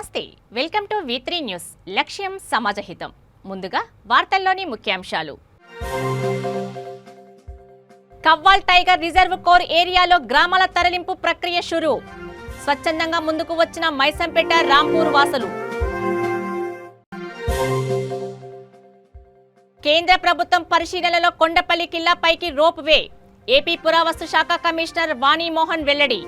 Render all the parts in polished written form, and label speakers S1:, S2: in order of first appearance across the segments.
S1: నమస్తే, welcome to V3 news. లక్ష్యం సమాజహితం. ముందుగా వార్తల్లోని ముఖ్యాంశాలు. కవ్వాల్ టైగర్ రిజర్వ్ కోర్ ఏరియాలో గ్రామాల తరలింపు ప్రక్రియ షురు. స్వచ్ఛందంగా ముందుకు వచ్చిన మైసంపేట రాంపూర్ వాసులు. కేంద్ర ప్రభుత్వం పరిశీలనలో కొండపల్లి కిల్లాపైకి రోప్ వే. ఏపీ పురావస్తు శాఖ కమిషనర్ వాణి మోహన్ వెల్లడి.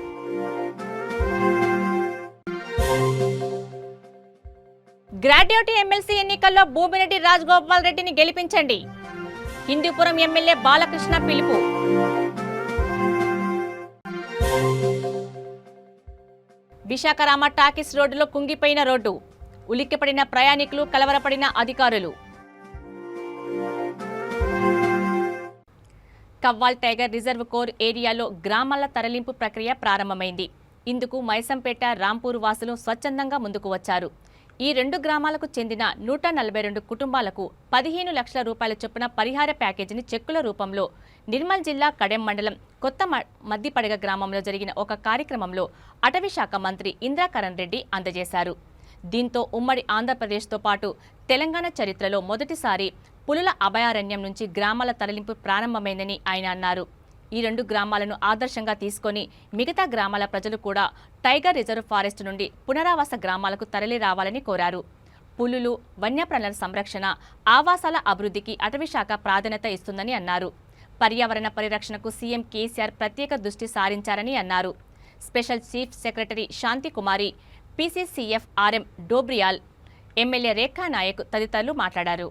S1: గ్రాడ్యుయేట్ ఎమ్మెల్సీ ఎన్నికల్లో భూమిరెడ్డి రాజగోపాల్ రెడ్డిని గెలిపించండి. హిందూపురం ఎమ్మెల్యే బాలకృష్ణ పిలుపు. విశాఖ రామ టాకీస్ రోడ్డులో కుంగిపోయిన రోడ్డు. ఉలిక్కిపడిన ప్రయాణికులు, కలవరపడిన అధికారులు. కవ్వాల్ టైగర్ రిజర్వ్ కోర్ ఏరియాలో గ్రామాల తరలింపు ప్రక్రియ ప్రారంభమైంది. ఇందుకు మైసంపేట రాంపూర్ వాసులు స్వచ్ఛందంగా ముందుకు వచ్చారు. ఈ రెండు గ్రామాలకు చెందిన 142 కుటుంబాలకు 15 లక్షల రూపాయల చొప్పున పరిహార ప్యాకేజీని చెక్కుల రూపంలో నిర్మల్ జిల్లా కడెం మండలం కొత్త మద్దిపడగ గ్రామంలో జరిగిన ఒక కార్యక్రమంలో అటవీ శాఖ మంత్రి ఇంద్రకరణ్ రెడ్డి అందజేశారు. దీంతో ఉమ్మడి ఆంధ్రప్రదేశ్తో పాటు తెలంగాణ చరిత్రలో మొదటిసారి పులుల అభయారణ్యం నుంచి గ్రామాల తరలింపు ప్రారంభమైందని ఆయన అన్నారు. ఈ రెండు గ్రామాలను ఆదర్శంగా తీసుకొని మిగతా గ్రామాల ప్రజలు కూడా టైగర్ రిజర్వ్ ఫారెస్ట్ నుండి పునరావాస గ్రామాలకు తరలి రావాలని కోరారు. పులులు, వన్యప్రాణుల సంరక్షణ, ఆవాసాల అభివృద్ధికి అటవీ శాఖ ప్రాధాన్యత ఇస్తుందని అన్నారు. పర్యావరణ పరిరక్షణకు సీఎం కేసీఆర్ ప్రత్యేక దృష్టి సారించారని అన్నారు. స్పెషల్ చీఫ్ సెక్రటరీ శాంతి కుమారి, పీసీసీఎఫ్ ఆర్ఎం డోబ్రియాల్, ఎమ్మెల్యే రేఖా నాయక్ తదితరులు మాట్లాడారు.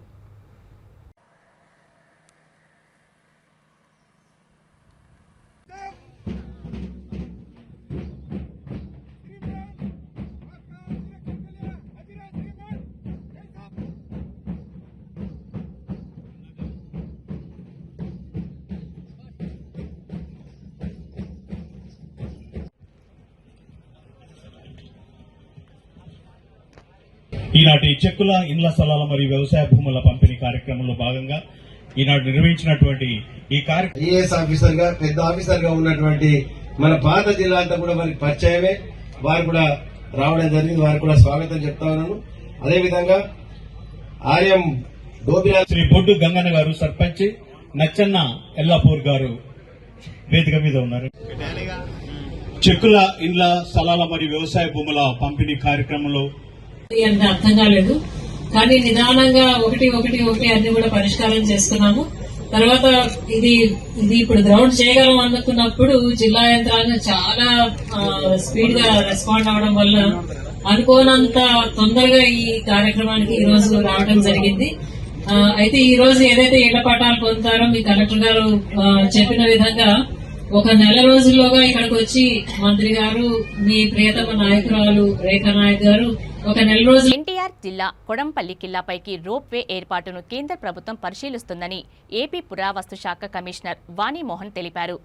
S2: ఈనాటి చెక్కుల ఇండ్ల స్థలాల మరియు వ్యవసాయ భూముల పంపిణీ కార్యక్రమంలో భాగంగా ఈనాడు నిర్వహించినటువంటి ఈ కార్యక్రమం
S3: ఐఏఎస్ ఆఫీసర్ గా పెద్ద ఆఫీసర్ గా ఉన్నటువంటి మన పాత జిల్లా అంతా కూడా వారికి పరిచయమే. వారు కూడా రావడం జరిగింది. వారికి కూడా స్వాగతం చెప్తా ఉన్నాను. అదేవిధంగా ఆర్ఎం డోబియా,
S2: శ్రీ బొడ్డు గంగన్న గారు సర్పంచ్, నచ్చన్న ఎల్లాపూర్ గారు వేదిక మీద ఉన్నారు. చెక్కుల ఇండ్ల స్థలాల మరియు వ్యవసాయ భూముల పంపిణీ కార్యక్రమంలో
S4: అంటే అర్థం కాలేదు, కానీ నిదానంగా ఒకటి అన్ని కూడా పరిష్కారం చేసుకున్నాము. తర్వాత ఇది ఇప్పుడు గ్రౌండ్ చేయగలం అనుకున్నప్పుడు జిల్లా యంత్రాంగం చాలా స్పీడ్ గా రెస్పాండ్ అవడం వల్ల అనుకోనంత తొందరగా ఈ కార్యక్రమానికి ఈ రోజు రావడం జరిగింది. అయితే ఈ రోజు ఏదైతే ఇళ్ల పట్టాలు పొందుతారో మీ కలెక్టర్ గారు చెప్పిన విధంగా ఒక నెల రోజుల్లోగా ఇక్కడికి వచ్చి మంత్రి గారు, మీ ప్రియతమ నాయకురాలు రేఖా నాయక్ గారు ఒక నెల రోజులు.
S1: ఎన్టీఆర్ జిల్లా కొడంపల్లి కిల్లాపైకి రోప్ వే ఏర్పాటును కేంద్ర ప్రభుత్వం పరిశీలిస్తుందని ఏపీ పురావస్తు శాఖ కమిషనర్ వాణి మోహన్ తెలిపారు.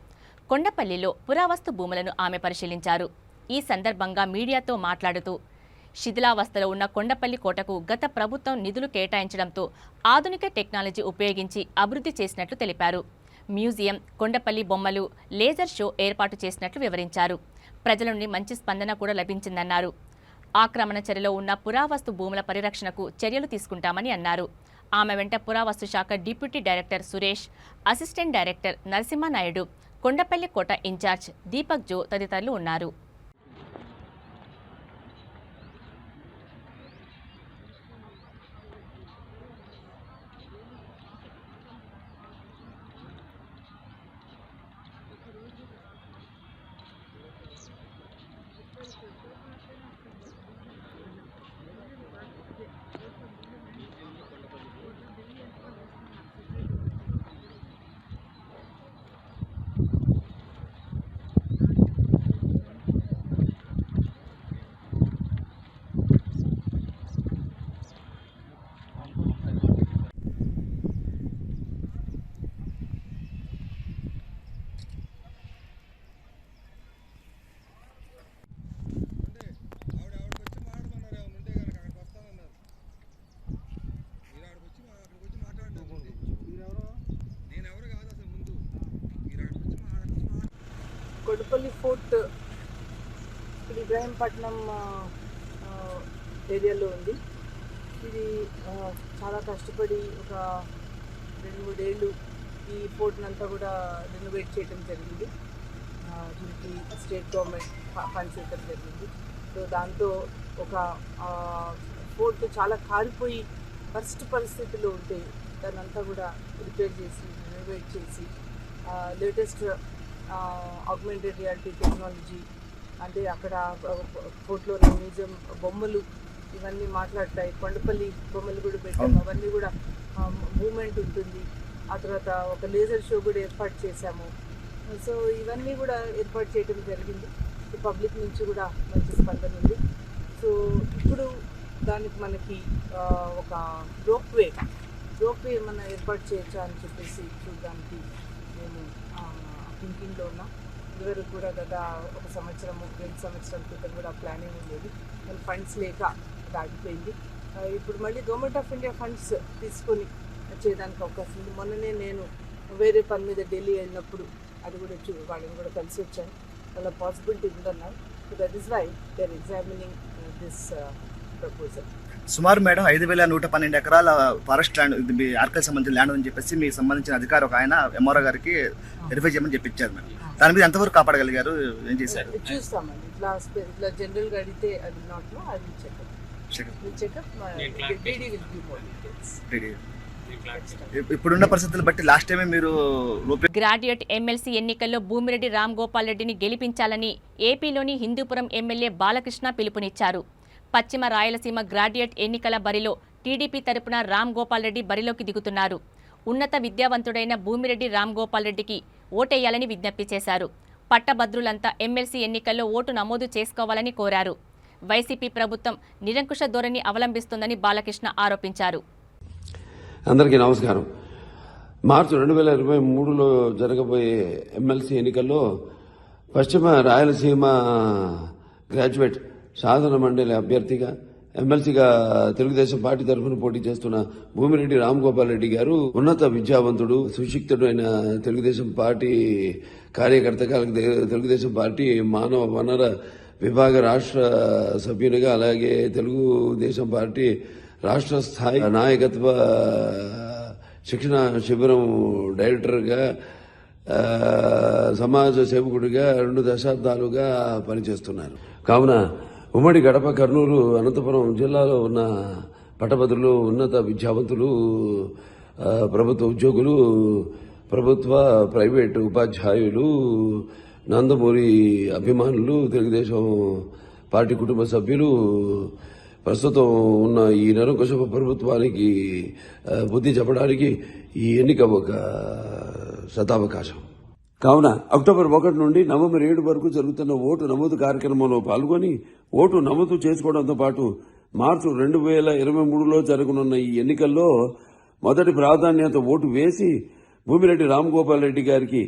S1: కొండపల్లిలో పురావస్తు భూములను ఆమె పరిశీలించారు. ఈ సందర్భంగా మీడియాతో మాట్లాడుతూ శిథిలావస్థలో ఉన్న కొండపల్లి కోటకు గత ప్రభుత్వం నిధులు కేటాయించడంతో ఆధునిక టెక్నాలజీ ఉపయోగించి అభివృద్ధి చేసినట్లు తెలిపారు. మ్యూజియం, కొండపల్లి బొమ్మలు, లేజర్ షో ఏర్పాటు చేసినట్లు వివరించారు. ప్రజల నుండి మంచి స్పందన కూడా లభించిందన్నారు. ఆక్రమణ చర్యలో ఉన్న పురావస్తు భూముల పరిరక్షణకు చర్యలు తీసుకుంటామని అన్నారు. ఆమె వెంట పురావస్తు శాఖ deputy director Suresh, assistant director Narasimhanaidu, Kondapalli కోట ఇన్ఛార్జ్ దీపక్ జో తదితరులు ఉన్నారు.
S5: కొండపల్లి ఫోర్ట్, ఇబ్రాహీంపట్నం ఏరియాలో ఉంది. ఇది చాలా కష్టపడి ఒక 2-3 ఏళ్ళు ఈ పోర్ట్నంతా కూడా రెనోవేట్ చేయడం జరిగింది. దీనికి స్టేట్ గవర్నమెంట్ ఫండ్స్ ఇవ్వడం జరిగింది. సో దాంతో ఒక పోర్ట్ చాలా కారిపోయి ఫస్ట్ పరిస్థితుల్లో ఉంటే దాన్ని అంతా కూడా రిపేర్ చేసి రెనోవేట్ చేసి లేటెస్ట్ ఆగ్మెంటెడ్ రియాలిటీ టెక్నాలజీ, అంటే అక్కడ పోర్ట్లోని మ్యూజియం బొమ్మలు ఇవన్నీ మాట్లాడతాయి. కొండపల్లి బొమ్మలు కూడా పెట్టాము, అవన్నీ కూడా మూమెంట్ ఉంటుంది. ఆ తర్వాత ఒక లేజర్ షో కూడా ఏర్పాటు చేశాము. సో ఇవన్నీ కూడా ఏర్పాటు చేయడం జరిగింది. పబ్లిక్ నుంచి కూడా మంచి స్పందన ఉంది. సో ఇప్పుడు దానికి మనకి ఒక రోప్వే ఏమన్నా ఏర్పాటు చేయొచ్చా అని చెప్పేసి చూడడానికి మేము థింకింగ్లో ఉన్నాం. ఇదివరకు కూడా గత 1 సంవత్సరం 2 సంవత్సరాల క్రితం కూడా ప్లానింగ్ ఉండేది, కానీ ఫండ్స్ లేక అది ఆగిపోయింది. ఇప్పుడు మళ్ళీ గవర్నమెంట్ ఆఫ్ ఇండియా ఫండ్స్ తీసుకొని చేయడానికి అవకాశం ఉంది. మొన్ననే నేను వేరే పని మీద ఢిల్లీ వెళ్ళినప్పుడు అది కూడా వాళ్ళని కూడా కలిసి వచ్చాను. వాళ్ళ పాసిబిలిటీ ఉందన్నారు. So that is why they are examining this proposal.
S6: సుమారు మేడం 5,112 ఎకరాల ఫారెస్ట్ ల్యాండ్, ఇది మీ ఆర్కల్ సంబంధించిన ల్యాండ్ అని చెప్పేసి మీకు సంబంధించిన అధికారి ఒక ఆయన ఎంఆర్ఓ గారికి వెరిఫై చేయమని చెప్పించారు మేడం. దాని మీద ఎంతవరకు కాపాడగలిగారు, ఏం చేశారు?
S5: చూస్తామండి. ఇట్లా జనరల్గా అడిగితే అది నాట్ నో, అది చెకప్
S6: ఇప్పుడున్న పరిస్థితులు బట్టి లాస్ట్ టైమే మీరు
S1: గ్రాడ్యుయేట్ ఎమ్మెల్సీ ఎన్నికల్లో భూమిరెడ్డి రామ్ గోపాల్ రెడ్డిని గెలిపించాలని ఏపీలోని హిందూపురం ఎమ్మెల్యే బాలకృష్ణ పిలుపునిచ్చారు. పశ్చిమ రాయలసీమ గ్రాడ్యుయేట్ ఎన్నికల బరిలో టీడీపీ తరపున రామ్ గోపాల్ రెడ్డి బరిలోకి దిగుతున్నారు. ఉన్నత విద్యావంతుడైన భూమిరెడ్డి రామ్ గోపాల్ రెడ్డికి ఓటేయాలని విజ్ఞప్తి చేశారు. పట్టభద్రులంతా ఎమ్మెల్సీ ఎన్నికల్లో ఓటు నమోదు చేసుకోవాలని కోరారు. వైసీపీ ప్రభుత్వం నిరంకుశ ధోరణి అవలంబిస్తుందని బాలకృష్ణ ఆరోపించారు.
S7: అందరికీ నమస్కారం. మార్చి 2023లో జరగబోయే ఎమ్మెల్సీ ఎన్నికల్లో పశ్చిమ రాయలసీమ గ్రాడ్యుయేట్ శాసన మండలి అభ్యర్థిగా ఎమ్మెల్సీగా తెలుగుదేశం పార్టీ తరఫున పోటీ చేస్తున్న భూమిరెడ్డి రామ్ గోపాల్ రెడ్డి గారు ఉన్నత విద్యావంతుడు, సుశిక్షితుడైన తెలుగుదేశం పార్టీ కార్యకర్తగా, తెలుగుదేశం పార్టీ మానవ వనరుల విభాగ రాష్ట్ర సభ్యునిగా, అలాగే తెలుగుదేశం పార్టీ రాష్ట్ర స్థాయి నాయకత్వ శిక్షణ శిబిరం డైరెక్టర్గా, సమాజ సేవకుడిగా 2 దశాబ్దాలుగా పనిచేస్తున్నారు. కావున ఉమ్మడి గడప, కర్నూలు, అనంతపురం జిల్లాలో ఉన్న పట్టభద్రులు, ఉన్నత విద్యావంతులు, ప్రభుత్వ ఉద్యోగులు, ప్రభుత్వ ప్రైవేటు ఉపాధ్యాయులు, నందమూరి అభిమానులు, తెలుగుదేశం పార్టీ కుటుంబ సభ్యులు ప్రస్తుతం ఉన్న ఈ నిరంకుశ ప్రభుత్వానికి బుద్ధి చెప్పడానికి ఈ ఎన్నిక ఒక శతావకాశం. కావున అక్టోబర్ 1 నుండి నవంబర్ 7 వరకు జరుగుతున్న ఓటు నమోదు కార్యక్రమంలో పాల్గొని ఓటు నమోదు చేసుకోవడంతో పాటు మార్చి 2023లో జరగనున్న ఈ ఎన్నికల్లో మొదటి ప్రాధాన్యత ఓటు వేసి భూమిరెడ్డి రామ్ గోపాల్ రెడ్డి గారికి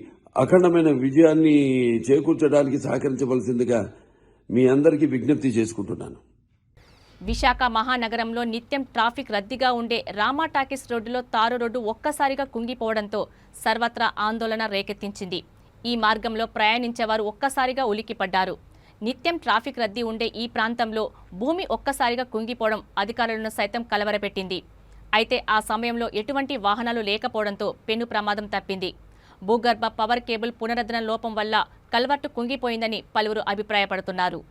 S7: అఖండమైన విజయాన్ని చేకూర్చడానికి సహకరించవలసిందిగా మీ అందరికీ విజ్ఞప్తి చేసుకుంటున్నాను.
S1: విశాఖ మహానగరంలో నిత్యం ట్రాఫిక్ రద్దీగా ఉండే రామా టాకీస్ రోడ్డులో తారు రోడ్డు ఒక్కసారిగా కుంగిపోవడంతో సర్వత్రా ఆందోళన రేకెత్తించింది. ఈ మార్గంలో ప్రయాణించేవారు ఒక్కసారిగా ఉలిక్కిపడ్డారు. నిత్యం ట్రాఫిక్ రద్దీ ఉండే ఈ ప్రాంతంలో భూమి ఒక్కసారిగా కుంగిపోవడం అధికారులను సైతం కలవరపెట్టింది. అయితే ఆ సమయంలో ఎటువంటి వాహనాలు లేకపోవడంతో పెను ప్రమాదం తప్పింది. భూగర్భ పవర్ కేబుల్ పునరుద్ధరణ లోపం వల్ల కల్వర్టు కుంగిపోయిందని పలువురు అభిప్రాయపడుతున్నారు.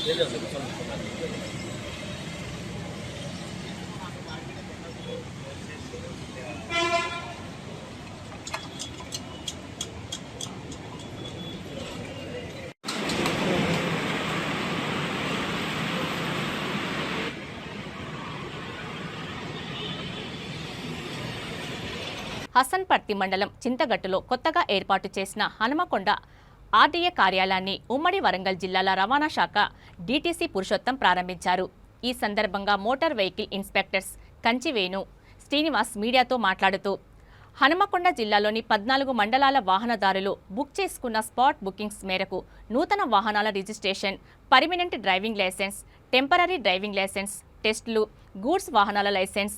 S1: హసన్పర్తి మండలం చింతగట్టులో కొత్తగా ఏర్పాటు చేసిన హనుమకొండ ఆర్డీఏ కార్యాలయాన్ని ఉమ్మడి వరంగల్ జిల్లాల రవాణా శాఖ డీటీసీ పురుషోత్తం ప్రారంభించారు. ఈ సందర్భంగా మోటార్ వెహికల్ ఇన్స్పెక్టర్స్ కంచివేణు శ్రీనివాస్ మీడియాతో మాట్లాడుతూ హనుమకొండ జిల్లాలోని 14 మండలాల వాహనదారులు బుక్ చేసుకున్న స్పాట్ బుకింగ్స్ మేరకు నూతన వాహనాల registration, permanent driving licence, temporary driving licence, టెస్టులు, గూడ్స్ వాహనాల లైసెన్స్,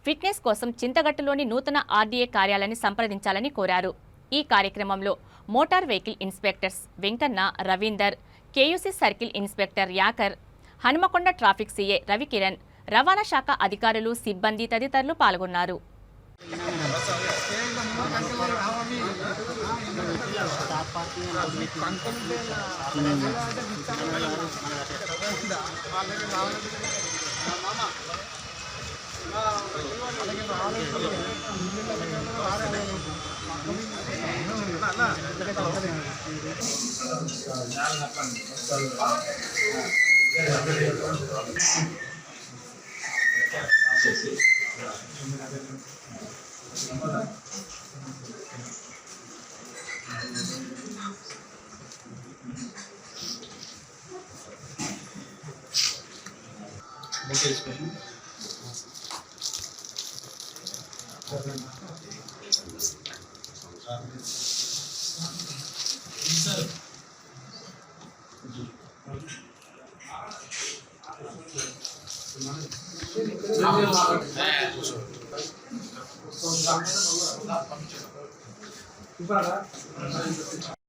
S1: ఫిట్నెస్ కోసం చింతగట్టులోని నూతన ఆర్డీఏ కార్యాలయాన్ని సంప్రదించాలని కోరారు. ఈ కార్యక్రమంలో motor vehicle inspectors Venkanna, Ravinder, KUC circle inspector Yakar, Hanumakonda traffic CA Ravikiran, రవాణా శాఖ అధికారులు, సిబ్బంది తదితరులు పాల్గొన్నారు.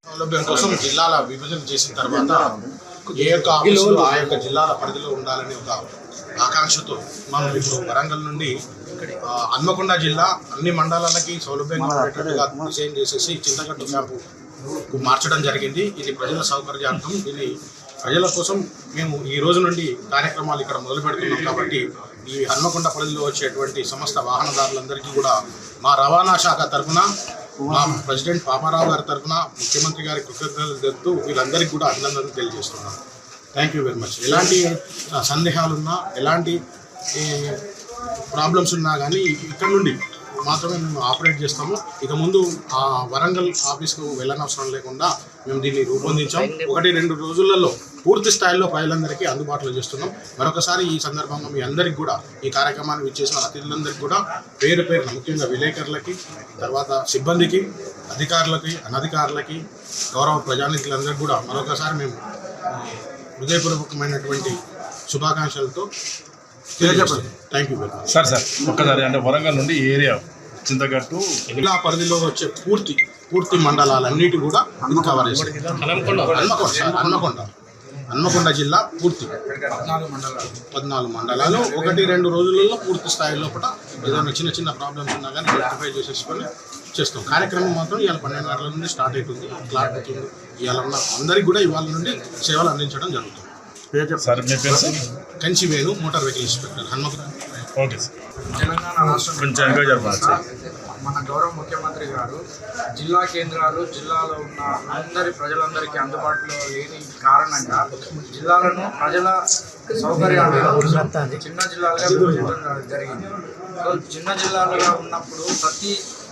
S8: సౌలభ్యం కోసం జిల్లాల విభజన చేసిన తర్వాత ఏ యొక్క ఆఫీసులు ఆ యొక్క జిల్లాల పరిధిలో ఉండాలనే ఒక ఆకాంక్షతో మనం ఇప్పుడు వరంగల్ నుండి హన్మకొండ జిల్లా అన్ని మండలాలకి సౌలభ్యంగా ఉండేటట్టుగా డిజైన్ చేసేసి చింతగట్టు క్యాంపు మార్చడం జరిగింది. ఇది ప్రజల సౌకర్యార్థం. ఇది ప్రజల కోసం మేము ఈ రోజు నుండి కార్యక్రమాలు ఇక్కడ మొదలు పెడుతున్నాం. కాబట్టి ఈ హన్మకొండ పరిధిలో వచ్చేటువంటి సమస్త వాహనదారులందరికీ కూడా మా రవాణా శాఖ తరఫున, మా ప్రెసిడెంట్ పాపారావు గారి తరఫున, ముఖ్యమంత్రి గారి కృతజ్ఞతలు తెలుపుతూ వీళ్ళందరికీ కూడా అభినందనలు తెలియజేస్తున్నాను. Thank you very much. ఎలాంటి సందేహాలున్నా, ఎలాంటి ప్రాబ్లమ్స్ ఉన్నా కానీ ఇక్కడ నుండి మాత్రమే మేము ఆపరేట్ చేస్తాము. ఇక ముందు ఆ వరంగల్ ఆఫీస్కు వెళ్ళనవసరం లేకుండా మేము దీన్ని రూపొందించాం. 1-2 రోజులలో పూర్తి స్థాయిలో ప్రజలందరికీ అందుబాటులో చేస్తున్నాం. మరొకసారి ఈ సందర్భంగా మీ అందరికీ కూడా, ఈ కార్యక్రమాన్ని విచ్చేసిన అతిథులందరికీ కూడా పేరు పేరున, ముఖ్యంగా విలేకరులకి, తర్వాత సిబ్బందికి, అధికారులకి, అనధికారులకి, గౌరవ ప్రజానిధులందరికీ కూడా మరొకసారి మేము హృదయపూర్వకమైనటువంటి శుభాకాంక్షలతో thank you very much.
S9: Sir ఒక్కసారి అంటే వరంగల్ నుండి ఏరియా చింతగట్టు
S8: జిల్లా పరిధిలో వచ్చే పూర్తి మండలాలన్నిటి కూడా కవర్ చేస్తాం. హన్మకొండ జిల్లా పూర్తి 14 మండలాలు 1-2 రోజులలో పూర్తి స్థాయి లోపల ఏదైనా చిన్న ప్రాబ్లమ్స్ ఉన్నా కానీ రెక్టిఫై చేసేసుకొని చేస్తాం. కార్యక్రమం మాత్రం ఇవాళ 12 గంటల నుండి స్టార్ట్ అవుతుంది. క్లాక్ అవుతుంది. ఇవాళ ఉన్న అందరికీ కూడా ఇవాళ నుండి సేవలు అందించడం జరుగుతుంది.
S9: సార్ మీ పేరు sir?
S8: Kanchivenu, motor vehicle inspector, Hanamkonda.
S9: Okay sir.
S10: Telangana రాష్ట్రం మన గౌరవ ముఖ్యమంత్రి గారు జిల్లా కేంద్రాలు జిల్లాలో ఉన్న అందరి ప్రజలందరికీ అందుబాటులో లేని కారణంగా జిల్లాలను ప్రజల సౌకర్యాలు చిన్న జిల్లాలుగా విభజించడం జరిగింది. సో చిన్న జిల్లాలుగా ఉన్నప్పుడు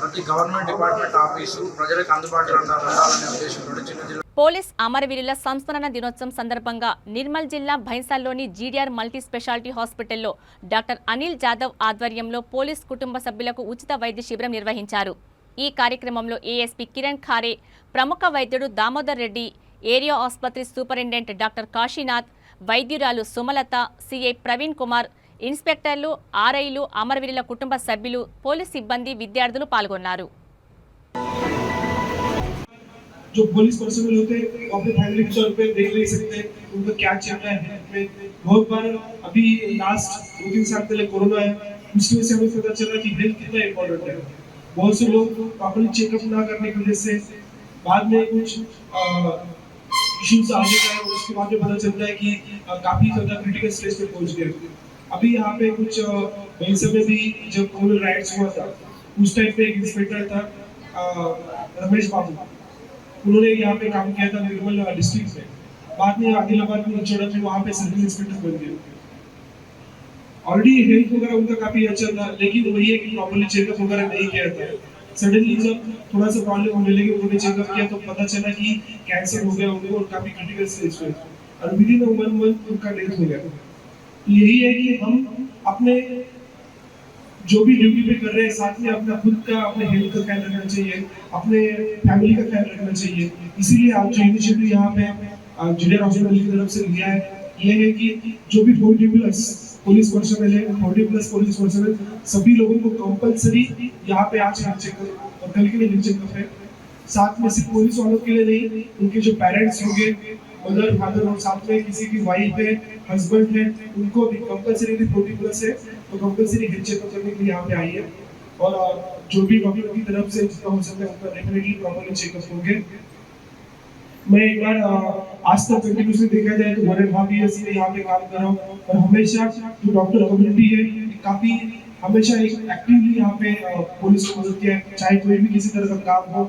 S10: ప్రతి గవర్నమెంట్ డిపార్ట్మెంట్ ఆఫీసు ప్రజలకు అందుబాటులో ఉండాలనే ఉద్దేశంతో చిన్న జిల్లా.
S1: పోలీస్ అమరవీరుల సంస్మరణ దినోత్సవం సందర్భంగా నిర్మల్ జిల్లా భైంసాల్లోని జీడీఆర్ మల్టీ స్పెషాలిటీ హాస్పిటల్లో డాక్టర్ అనిల్ జాదవ్ ఆధ్వర్యంలో పోలీస్ కుటుంబ సభ్యులకు ఉచిత వైద్య శిబిరం నిర్వహించారు. ఈ కార్యక్రమంలో ఏఎస్పీ కిరణ్ ఖారే, ప్రముఖ వైద్యుడు దామోదర్ రెడ్డి, ఏరియా ఆసుపత్రి సూపరింటెండెంట్ డాక్టర్ కాశీనాథ్, వైద్యురాలు సుమలత, సిఐ ప్రవీణ్ కుమార్, ఇన్స్పెక్టర్లు, ఆర్ఐలు, అమరవీరుల కుటుంబ సభ్యులు, పోలీస్ సిబ్బంది, విద్యార్థులు పాల్గొన్నారు.
S11: जो पुलिस पर्सनल होते हैं वो अपने फैमिली के तौर पे देख नहीं सकते उनका क्या चल रहा है में बहुत बार अभी लास्ट 2-3 साल पहले कोरोना है, उसकी वजह से हमें पता चला कि हेल्थ कितना इम्पोर्टेंट है. बहुत से लोग अपनी चेकअप ना करने की वजह से बाद में कुछ इश्यूज आगे का है, उसके बाद में पता चलता है कि काफी ज्यादा क्रिटिकल स्टेज पे पहुंच गए। अभी यहाँ पे कुछ वही समय भी जब कम्युनल राइट्स हुआ था उस टाइम पे एक इंस्पेक्टर था रमेश बाबू, उन्होंने यहाँ पे काम किया था निर्मल डिस्ट्रिक्ट में। बाद में आदिलाबाद में छोड़ा फिर वहाँ पे सर्किल इंस्पेक्टर बन गए। ऑलरेडी हेल्थ वगैरह उनका काफी अच्छा था, लेकिन वही है कि प्रॉपर्ली चेकअप वगैरह नहीं किया था। सडनली जब थोड़ा सा प्रॉब्लम होने लगी, उन्होंने चेकअप किया तो पता चला कि कैंसर हो गया उनको और काफी क्रिटिकल स्टेज पे, और विदिन 1 मंथ उनका डेथ हो गया। यही है कि हम अपने जो भी ड्यूटी पे कर रहे हैं साथ में अपना खुद का, अपने हेल्थ का ख्याल रखना चाहिए, अपने फैमिली का ख्याल रखना चाहिए। इसीलिए आप जो इनिशिएटिव यहाँ पे जूनियर हॉस्पिटल की तरफ से लिया है, ये है कि जो भी 40+ पुलिस पर्सनल है, 40+ पुलिस पर्सनल, सभी लोगों को कंपलसरी यहाँ पे आज हेल्थ चेकअप और कल के लिए हेल्थ चेकअप है। साथ में सिर्फ पुलिस वालों के लिए नहीं, उनके जो पेरेंट्स होंगे, मदर फादर और साथ में किसी की वाइफ है, हस्बैंड है, उनको भी कंपलसरी 40+ है तो कंपलसरी हेल्थ चेकअप करने के लिए यहाँ पे आई है। और जो भी डॉक्टर की तरफ से जितना हो सकता है उनका डेफिनेटली प्रॉपर्ली चेकअप होंगे। मैं एक बार आज तक कंटिन्यूसली देखा जाए तो 1.5 years से यहाँ पे काम कर रहा हूँ और हमेशा जो डॉक्टर कम्युनिटी है काफी हमेशा एक्टिवली यहाँ पे पुलिस को मदद किया है, चाहे कोई भी किसी तरह का काम हो।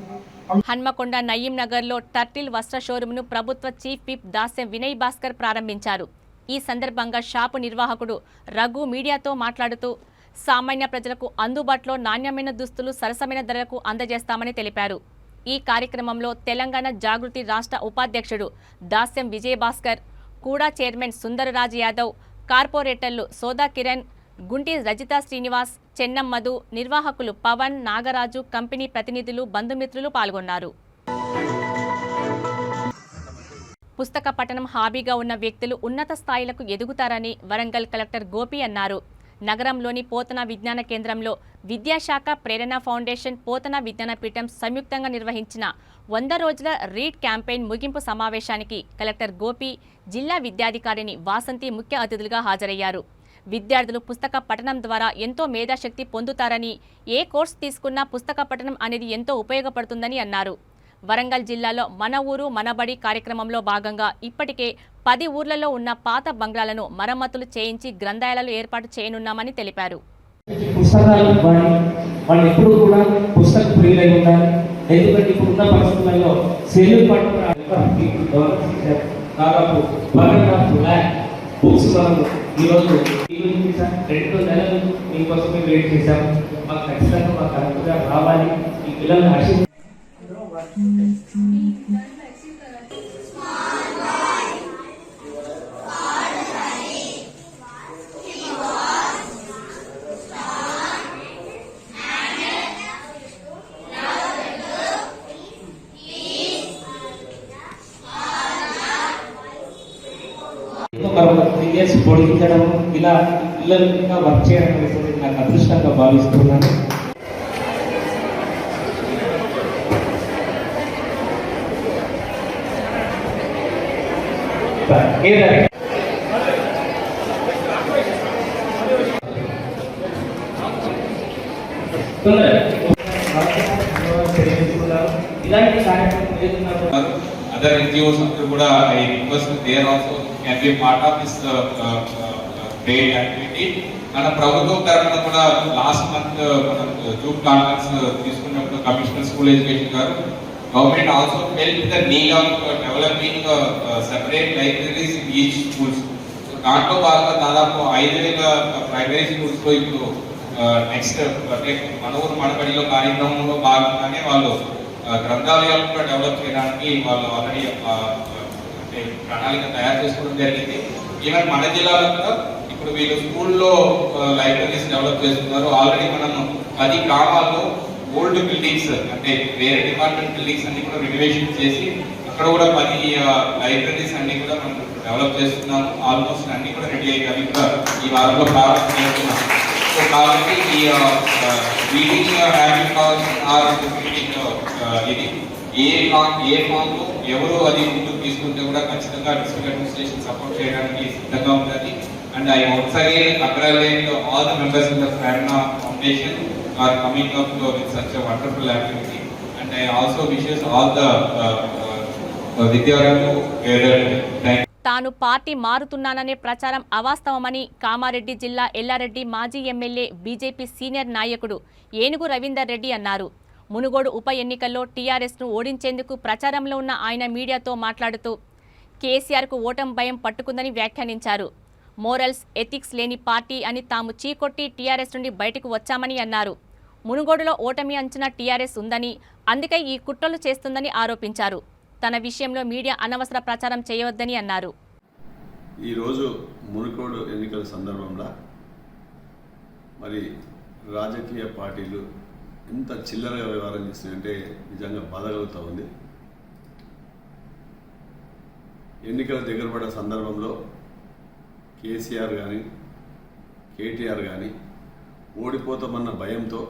S1: హన్మకొండ నయీం నగర్లో టర్టిల్ వస్త్ర షోరూంను ప్రభుత్వ చీఫ్ విప్ దాస్యం వినయ్ భాస్కర్ ప్రారంభించారు. ఈ సందర్భంగా షాపు నిర్వాహకుడు రఘు మీడియాతో మాట్లాడుతూ సామాన్య ప్రజలకు అందుబాటులో నాణ్యమైన దుస్తులు సరసమైన ధరలకు అందజేస్తామని తెలిపారు. ఈ కార్యక్రమంలో తెలంగాణ జాగృతి రాష్ట్ర ఉపాధ్యక్షుడు దాస్యం విజయ్ భాస్కర్, కూడా చైర్మన్ సుందరరాజ్ యాదవ్, కార్పొరేటర్లు సోదా కిరణ్, గుంటి రజితా శ్రీనివాస్, చెన్నం మధు, నిర్వాహకులు పవన్, నాగరాజు, కంపెనీ ప్రతినిధులు, బంధుమిత్రులు పాల్గొన్నారు. పుస్తక పఠనం హాబీగా ఉన్న వ్యక్తులు ఉన్నత స్థాయిలకు ఎదుగుతారని వరంగల్ కలెక్టర్ గోపి అన్నారు. నగరంలోని పోతన విజ్ఞాన కేంద్రంలో విద్యాశాఖ ప్రేరణ ఫౌండేషన్, పోతన విజ్ఞానపీఠం సంయుక్తంగా నిర్వహించిన 100 రోజుల రీడ్ క్యాంపెయిన్ ముగింపు సమావేశానికి కలెక్టర్ గోపి, జిల్లా విద్యాధికారిని వాసంతి ముఖ్య అతిథులుగా హాజరయ్యారు. విద్యార్థులు పుస్తక పఠనం ద్వారా ఎంతో మేధాశక్తి పొందుతారని, ఏ కోర్సు తీసుకున్నా పుస్తక పఠనం అనేది ఎంతో ఉపయోగపడుతుందని అన్నారు. వరంగల్ జిల్లాలో మన ఊరు మనబడి కార్యక్రమంలో భాగంగా ఇప్పటికే 10 ఊర్లలో ఉన్న పాత బంగ్లాలను మరమ్మతులు చేయించి గ్రంథాలయాలు ఏర్పాటు చేయనున్నామని తెలిపారు.
S12: పుస్తకాలు వాళ్ళు ఎప్పుడు కూడా పుస్తక ప్రియులై ఉండాలి. ఎందుకంటే ఇప్పుడున్న పరిస్థితుల్లో సెల్లు దాదాపు 1.5 lakh బుక్స్ మనం ఈరోజు 2 నెలలు మీకోసమే వెయిట్ చేశాము. మాకు ఖచ్చితంగా మాకు కరెక్ట్గా రావాలి. ఈ పిల్లల్ని ఆశీర్వదించాలి. మరొక 3 years పొడిగించడం, ఇలా పిల్లలు ఇంకా వర్క్ చేయడం అనేది నాకు అదృష్టంగా భావిస్తున్నాను. ఇలాంటి కార్యక్రమం
S13: other NGOs kuda I request they also can be part of this paid activity. మన ప్రభుత్వం తరఫున కూడా లాస్ట్ మంత్ మనం జూమ్ కాన్ఫరెన్స్ తీసుకున్నప్పుడు కమిషనర్ స్కూల్ ఎడ్యుకేషన్ గారు government also felt the need of developing separate libraries in each schools. దాంట్లో భాగంగా దాదాపు 5,000 ప్రైమరీ స్కూల్స్ లో ఇప్పుడు నెక్స్ట్ అంటే మన ఊరు మనబడిలో కార్యక్రమంలో భాగంగానే వాళ్ళు గ్రంథాలయాలు కూడా డెవలప్ చేయడానికి వాళ్ళు ఆల్రెడీ అంటే ప్రణాళిక తయారు చేసుకోవడం జరిగింది. ఈవెన్ మన జిల్లాలో కూడా ఇప్పుడు వీళ్ళు స్కూల్లో లైబ్రరీస్ డెవలప్ చేస్తున్నారు. ఆల్రెడీ మనం 10 గ్రామాల్లో ఓల్డ్ బిల్డింగ్స్ అంటే వేరే డిపార్ట్మెంట్ బిల్డింగ్స్ అన్ని కూడా రెనోవేషన్ చేసి అక్కడ కూడా 10 లైబ్రరీస్ అన్ని కూడా మనం డెవలప్ చేస్తున్నాము. ఆల్మోస్ట్ అన్ని కూడా రెడీ అయ్యి అవి కూడా ఈ వారంలో ప్రారంభం చేస్తున్నాం. సో కాబట్టి ఈ రీడింగ్ హ్యాబిట్ ఇది ఏ ఫామ్లో ఎవరు అది ముందుకు తీసుకుంటే కూడా ఖచ్చితంగా డిస్ట్రిక్ట్ అడ్మినిస్ట్రేషన్ సపోర్ట్ చేయడానికి సిద్ధంగా ఉంటుంది. And I once again congratulate all the members in the Prerana foundation are coming up with such a wonderful activity. And I also wishes all the విద్యార్థులు థ్యాంక్
S1: తాను పార్టీ మారుతున్నాననే ప్రచారం అవాస్తవమని కామారెడ్డి జిల్లా ఎల్లారెడ్డి మాజీ ఎమ్మెల్యే బీజేపీ సీనియర్ నాయకుడు ఏనుగు రవీందర్ రెడ్డి అన్నారు. మునుగోడు ఉప ఎన్నికల్లో టీఆర్ఎస్ను ఓడించేందుకు ప్రచారంలో ఉన్న ఆయన మీడియాతో మాట్లాడుతూ కేసీఆర్కు ఓటమి భయం పట్టుకుందని వ్యాఖ్యానించారు. మోరల్స్ ఎథిక్స్ లేని పార్టీ అని తాము చీకొట్టి టీఆర్ఎస్ నుండి బయటకు వచ్చామని అన్నారు. మునుగోడులో ఓటమి అంచనా టీఆర్ఎస్ ఉందని, అందుకే ఈ కుట్రలు చేస్తుందని ఆరోపించారు. తన విషయంలో మీడియా అనవసర ప్రచారం చేయవద్దని అన్నారు.
S14: ఈరోజు మునుగోడు ఎన్నికల సందర్భంలో మరి రాజకీయ పార్టీలు ఎంత చిల్లరగా వ్యవహారం చేస్తున్నాయంటే నిజంగా బాధ కలుగుతూ ఉంది. ఎన్నికల దగ్గర పడే సందర్భంలో కేసీఆర్ కానీ కేటీఆర్ కానీ ఓడిపోతామన్న భయంతో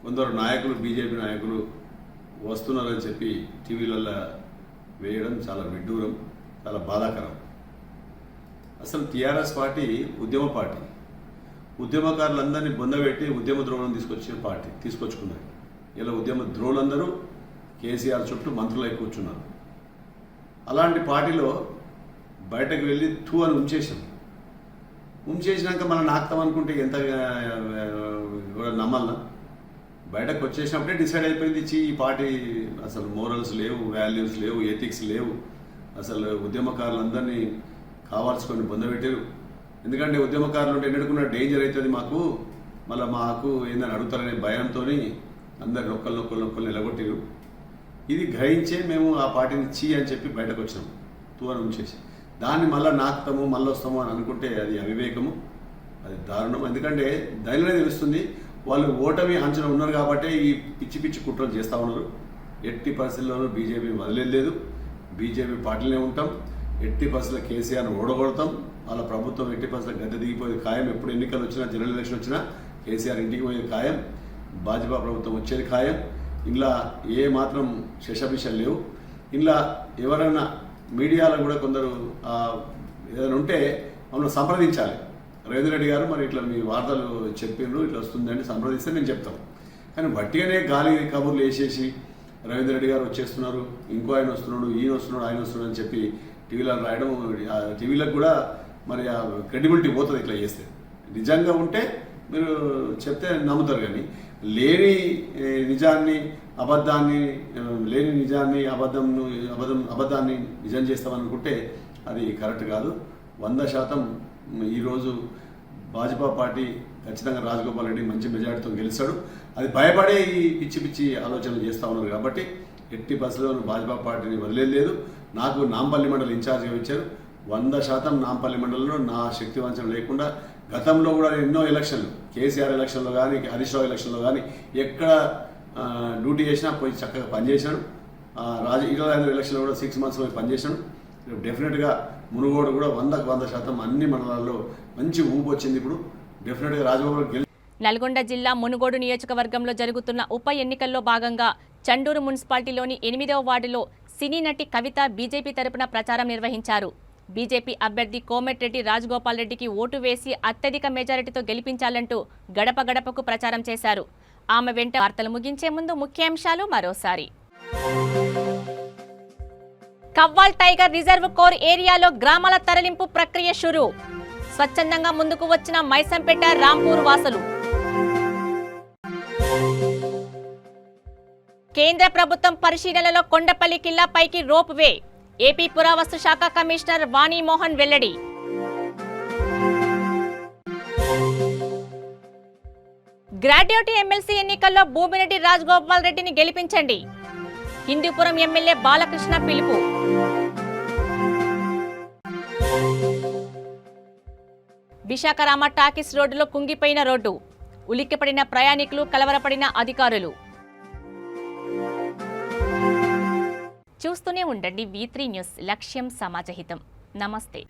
S14: కొందరు నాయకులు, బీజేపీ నాయకులు వస్తున్నారని చెప్పి టీవీలలో వేయడం చాలా విడ్డూరం, చాలా బాధాకరం. అసలు టీఆర్ఎస్ పార్టీ ఉద్యమ పార్టీ, ఉద్యమకారులందరినీ బొందబెట్టి ఉద్యమ ద్రోహులను తీసుకొచ్చుకున్నారు. ఇలా ఉద్యమ ద్రోహులందరూ కేసీఆర్ చుట్టూ మంత్రులై కూర్చున్నారు. అలాంటి పార్టీలో బయటకు వెళ్ళి టూ అని ఉంచేసినాక మనం నాకుతాం అనుకుంటే ఎంత నమ్మల్నా? బయటకు వచ్చేసినప్పుడే డిసైడ్ అయిపోయింది, ఈ పార్టీ అసలు మోరల్స్ లేవు, వాల్యూస్ లేవు, ఎథిక్స్ లేవు, అసలు ఉద్యమకారులందరినీ కావాల్సుకొని పొందబెట్టారు. ఎందుకంటే ఉద్యమకారులు ఉంటే ఎన్నుకున్న డేంజర్ అవుతుంది మాకు ఏందని అడుగుతారనే భయంతో అందరిని ఒక్కరిని నిలగొట్టారు. ఇది గ్రహించే మేము ఆ పార్టీని అని చెప్పి బయటకు వచ్చినాం, తూరం ఉంచేసి. దాన్ని మళ్ళీ నాకుతాము, మళ్ళీ వస్తాము అని అనుకుంటే అది అవివేకము, అది దారుణం. ఎందుకంటే దానిలోనే తెలుస్తుంది వాళ్ళు ఓటమి అంచనా ఉన్నారు కాబట్టి ఈ పిచ్చి కుట్రలు చేస్తూ ఉన్నారు. ఎట్టి పరిస్థితుల్లోనూ బీజేపీని వదిలేదు, బీజేపీ పార్టీలోనే ఉంటాం. ఎట్టి పరిస్థితుల్లో కేసీఆర్ను ఓడగొడతాం. వాళ్ళ ప్రభుత్వం ఎట్టి పరిస్థితుల్లో గద్దె దిగిపోయేది ఖాయం. ఎప్పుడు ఎన్నికలు వచ్చినా, జనరల్ ఎలక్షన్ వచ్చినా కేసీఆర్ ఇంటికి పోయేది ఖాయం, భాజపా ప్రభుత్వం వచ్చేది ఖాయం. ఇలా ఏ మాత్రం శశభిషలు లేవు. ఇలా ఎవరైనా మీడియాలో కూడా కొందరు ఏదైనా ఉంటే మమ్మల్ని సంప్రదించాలి. రవీంద్ర రెడ్డి గారు మరి ఇట్లా మీ వార్తలు చెప్పిండ్రు, ఇట్లా వస్తుందని సంప్రదిస్తే మేము చెప్తాం. కానీ వట్టిగానే గాలి కబుర్లు వేసేసి రవీంద్ర రెడ్డి గారు వచ్చేస్తున్నారు, ఇంకో ఆయన వస్తున్నాడు, ఆయన వస్తున్నాడు అని చెప్పి టీవీలో రాయడం, టీవీలకు కూడా మరి ఆ క్రెడిబిలిటీ పోతుంది ఇట్లా చేస్తే. నిజంగా ఉంటే మీరు చెప్తే నమ్ముతారు, కానీ లేని నిజాన్ని అబద్ధాన్ని నిజం చేస్తామనుకుంటే అది కరెక్ట్ కాదు. 100% ఈరోజు భాజపా పార్టీ ఖచ్చితంగా రాజగోపాల్ రెడ్డి మంచి మెజార్టీతో గెలిచాడు. అది భయపడే ఈ పిచ్చి ఆలోచనలు చేస్తూ ఉన్నారు. కాబట్టి ఎట్టి బస్సులోనూ భాజపా పార్టీని వదిలేదు. నాకు నాంపల్లి మండలి ఇన్ఛార్జ్గా ఇచ్చారు. 100% నాంపల్లి మండలంలో నా శక్తివంచన లేకుండా గతంలో కూడా ఎన్నో ఎలక్షన్లు, కేసీఆర్ ఎలక్షన్లో కానీ, హరీష్ రావు ఎలక్షన్లో కానీ ఎక్కడ డ్యూటీ చేసినా పోయి చక్కగా పనిచేశాను. ఈటల ఎలక్షన్లో కూడా 6 months పోయి పనిచేశాను. డెఫినెట్గా మునుగోడు కూడా 100% అన్ని మండలాల్లో మంచి ఊపు వచ్చింది. ఇప్పుడు డెఫినెట్గా రాజగోపాల్.
S1: నల్గొండ జిల్లా మునుగోడు నియోజకవర్గంలో జరుగుతున్న ఉప ఎన్నికల్లో భాగంగా చండూరు మున్సిపాలిటీలోని 8వ వార్డులో సినీ నటి కవిత బీజేపీ తరపున ప్రచారం నిర్వహించారు. బీజేపీ అభ్యర్థి కోమటిరెడ్డి రాజగోపాల్ రెడ్డికి ఓటు వేసి అత్యధిక మెజారిటీతో గెలిపించాలంటూ గడప గడపకు ప్రచారం చేశారు. ఆమె వెంట వార్తలు ముగించే ముందు ముఖ్యాంశాలు మరోసారి. కవ్వాల్ టైగర్ రిజర్వ్ కోర్ ఏరియాలో గ్రామాల తరలింపు ప్రక్రియ షురు. స్వచ్ఛందంగా ముందుకు వచ్చిన మైసంపేట రాంపూర్ వాసులు. కేంద్ర ప్రభుత్వం పరిశీలనలో కొండపల్లి కిల్లా పైకి రోప్ వే. ఏపీ పురావస్తు శాఖ కమిషనర్ వాణిమోహన్ వెల్లడి. గ్రాడ్యుయేట్ ఎమ్మెల్సీ ఎన్నికల్లో భూమిరెడ్డి రాజగోపాల్ రెడ్డిని గెలిపించండి. హిందూపురం ఎమ్మెల్యే బాలకృష్ణ పిలుపు. విశాఖ రామ టాకీస్ రోడ్డులో కుంగిపోయిన రోడ్డు. ఉలిక్కిపడిన ప్రయాణికులు, కలవరపడిన అధికారులు. చూస్తూనే ఉండండి V3 న్యూస్. లక్ష్యం సమాజహితం. నమస్తే.